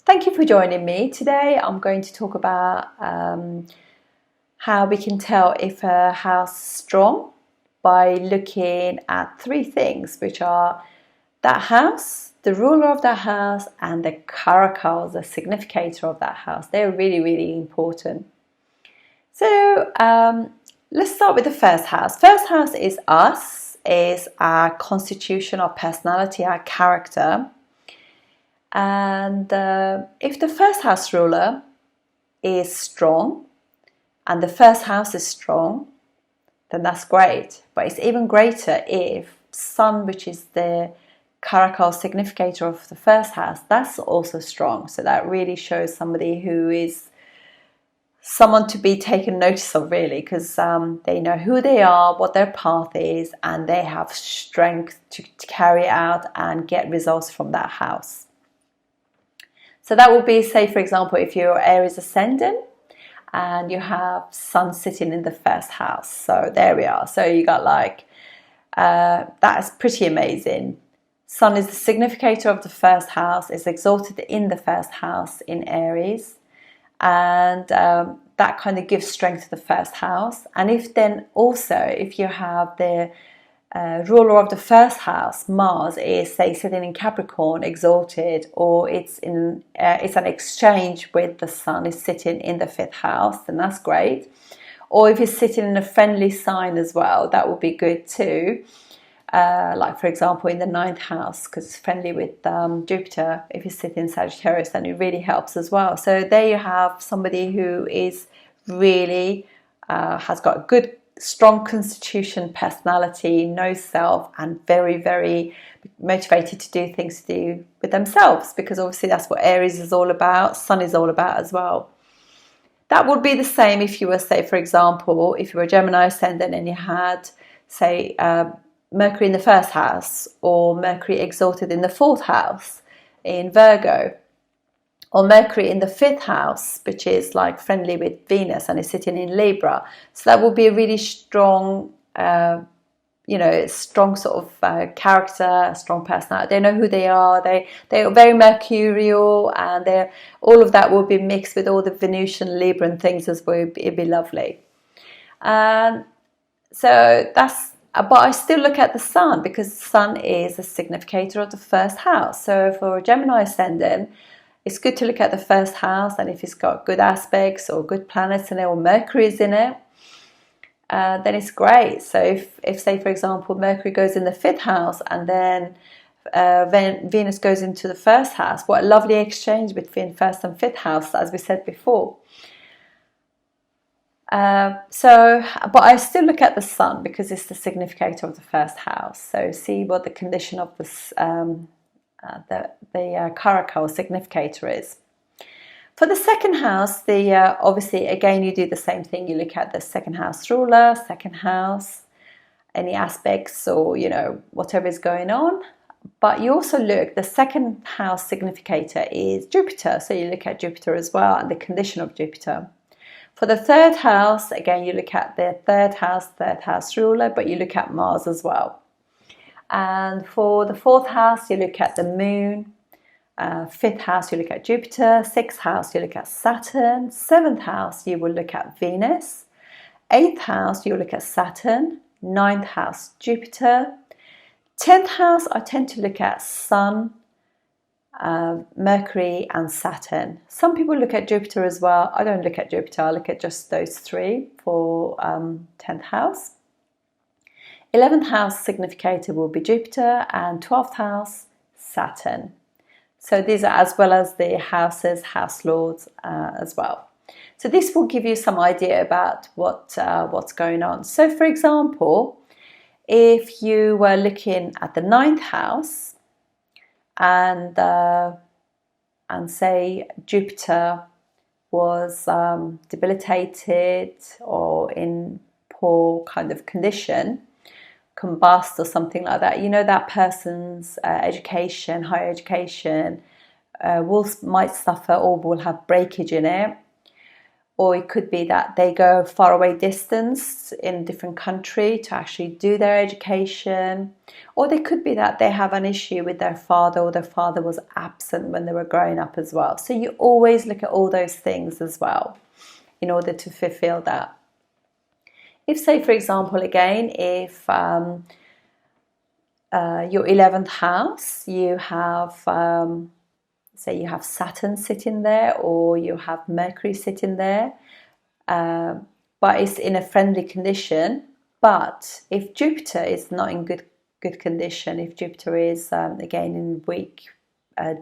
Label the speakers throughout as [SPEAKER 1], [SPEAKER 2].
[SPEAKER 1] Thank you for joining me. Today I'm going to talk about how we can tell if a house is strong by looking at three things, which are that house, the ruler of that house, and the karaka, the significator of that house. They're really, really important. So let's start with the first house. First house is us, is our constitution, our personality, our character. And if the first house ruler is strong and the first house is strong, then that's great. But it's even greater if Sun, which is the karaka significator of the first house, that's also strong. So that really shows somebody who is someone to be taken notice of, really, because they know who they are, what their path is, and they have strength to carry out and get results from that house. So that would be, say, for example, if you're Aries ascendant and you have Sun sitting in the first house. So there we are. So you got that is pretty amazing. Sun is the significator of the first house, is exalted in the first house in Aries. And that kind of gives strength to the first house. And if you have the ruler of the first house, Mars, is, say, sitting in Capricorn, exalted, or it's an exchange with the Sun, is sitting in the fifth house, then that's great. Or if it's sitting in a friendly sign as well, that would be good too. Like, for example, in the ninth house, because it's friendly with Jupiter. If you sit in Sagittarius, then it really helps as well. So there you have somebody who is really has got a good, strong constitution, personality, knows self, and very, very motivated to do things to do with themselves, because obviously that's what Aries is all about, Sun is all about as well. That would be the same if you were, say, for example, if you were Gemini ascendant and you had, say, Mercury in the first house, or Mercury exalted in the fourth house in Virgo, or Mercury in the fifth house, which is like friendly with Venus and is sitting in Libra. So that will be a really strong, strong sort of character, strong personality. They know who they are. They are very mercurial, and all of that will be mixed with all the Venusian, Libra and things as well. It'd be lovely. So that's. But I still look at the Sun, because the Sun is a significator of the first house. So for a Gemini ascendant, it's good to look at the first house, and if it's got good aspects or good planets in it, or Mercury is in it, then it's great. So if say, for example, Mercury goes in the fifth house and then Venus goes into the first house, what a lovely exchange between first and fifth house, as we said before. But I still look at the Sun, because it's the significator of the first house. So see what the condition of this the karaka or significator is. For the second house, obviously again you do the same thing. You look at the second house ruler, second house, any aspects, or whatever is going on. But you also look, the second house significator is Jupiter, so you look at Jupiter as well and the condition of Jupiter. For the third house, again, you look at the third house ruler, but you look at Mars as well. And for the fourth house, you look at the moon. Fifth house, you look at Jupiter. Sixth house, you look at Saturn. Seventh house, you will look at Venus. Eighth house, you look at Saturn. Ninth house, Jupiter. 10th house, I tend to look at Sun, Mercury and Saturn. Some people look at Jupiter as well. I don't look at Jupiter. I look at just those three for 10th house. 11th house significator will be Jupiter, and 12th house Saturn. So these are as well as the houses, house lords as well. So this will give you some idea about what's going on. So for example, if you were looking at the ninth house, and say Jupiter was debilitated or in poor kind of condition, combust or something like that, that person's education, higher education, might suffer or will have breakage in it. or it could be that they go far away distance in a different country to actually do their education, or they could be that they have an issue with their father, or their father was absent when they were growing up as well. So you always look at all those things as well in order to fulfill that. If, say, for example, again, if your 11th house, you have say you have Saturn sitting there, or you have Mercury sitting there, but it's in a friendly condition. But if Jupiter is not in good condition, if Jupiter is again in weak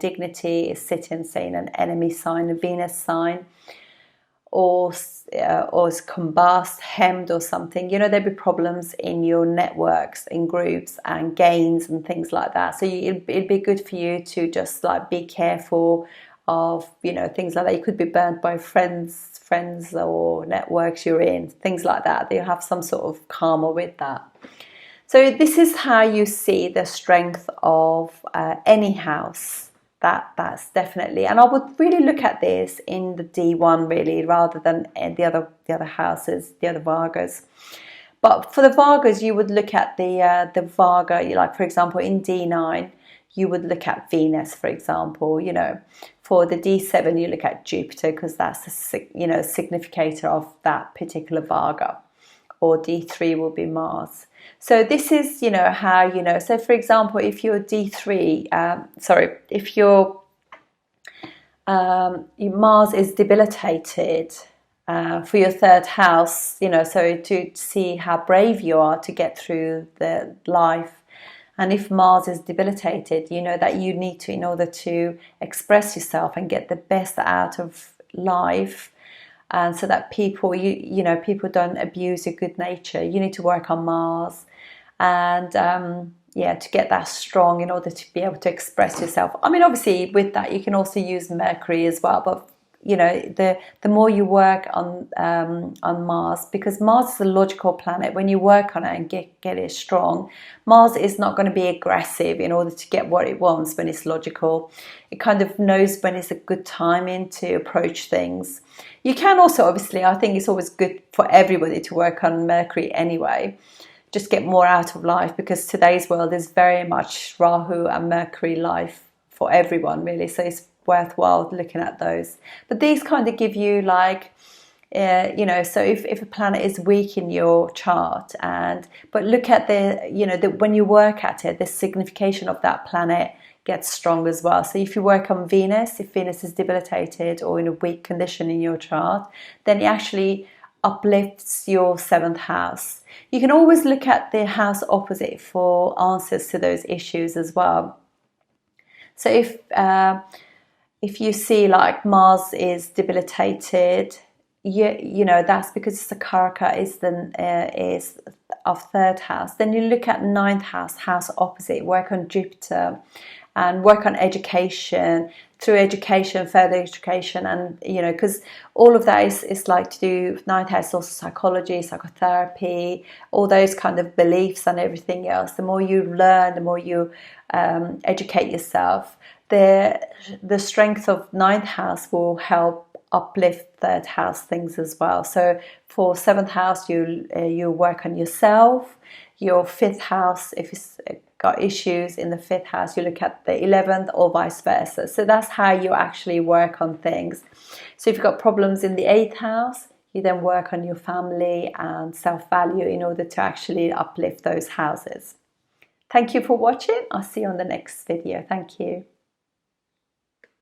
[SPEAKER 1] dignity, is sitting, say, in an enemy sign, a Venus sign, or is combust, hemmed or something, there'll be problems in your networks, in groups and gains and things like that. So it'd be good for you to just like be careful of, things like that. You could be burnt by friends or networks you're in, things like that. They'll have some sort of karma with that. So this is how you see the strength of any house. That's definitely, and I would really look at this in the D1 really, rather than the other houses, the other Vargas. But for the Vargas, you would look at the Varga, like for example in D9, you would look at Venus, for example. For the D7, you look at Jupiter, because that's the significator of that particular Varga. Or D3 will be Mars. So this is, how, so for example, if you're D3, if your Mars is debilitated for your 3rd house, so to see how brave you are to get through the life. And if Mars is debilitated, that you need to, in order to express yourself and get the best out of life, and so that people don't abuse your good nature, you need to work on Mars, and to get that strong in order to be able to express yourself. I mean, obviously with that you can also use Mercury as well, but the more you work on Mars, because Mars is a logical planet. When you work on it and get it strong, Mars is not going to be aggressive in order to get what it wants. When it's logical, it kind of knows when it's a good timing to approach things. You can also, obviously, I think it's always good for everybody to work on Mercury anyway, just get more out of life, because today's world is very much Rahu and Mercury life for everyone really, so it's worthwhile looking at those. But these kind of give you like so if a planet is weak in your chart, but look at when you work at it, the signification of that planet gets strong as well. So if you work on Venus, if Venus is debilitated or in a weak condition in your chart, then it actually uplifts your 7th house. You can always look at the house opposite for answers to those issues as well. So if you see like Mars is debilitated, that's because it's the karaka is of 3rd house. Then you look at 9th house opposite, work on Jupiter and work on education, through education, further education, and because all of that is like to do. 9th house also psychology, psychotherapy, all those kind of beliefs and everything else. The more you learn, the more you educate yourself, the strength of 9th house will help uplift 3rd house things as well. So for 7th house, you work on yourself. Your 5th house, if it's got issues in the 5th house, you look at the 11th, or vice versa. So that's how you actually work on things. So if you've got problems in the 8th house, you then work on your family and self-value in order to actually uplift those houses. Thank you for watching. I'll see you on the next video. Thank you.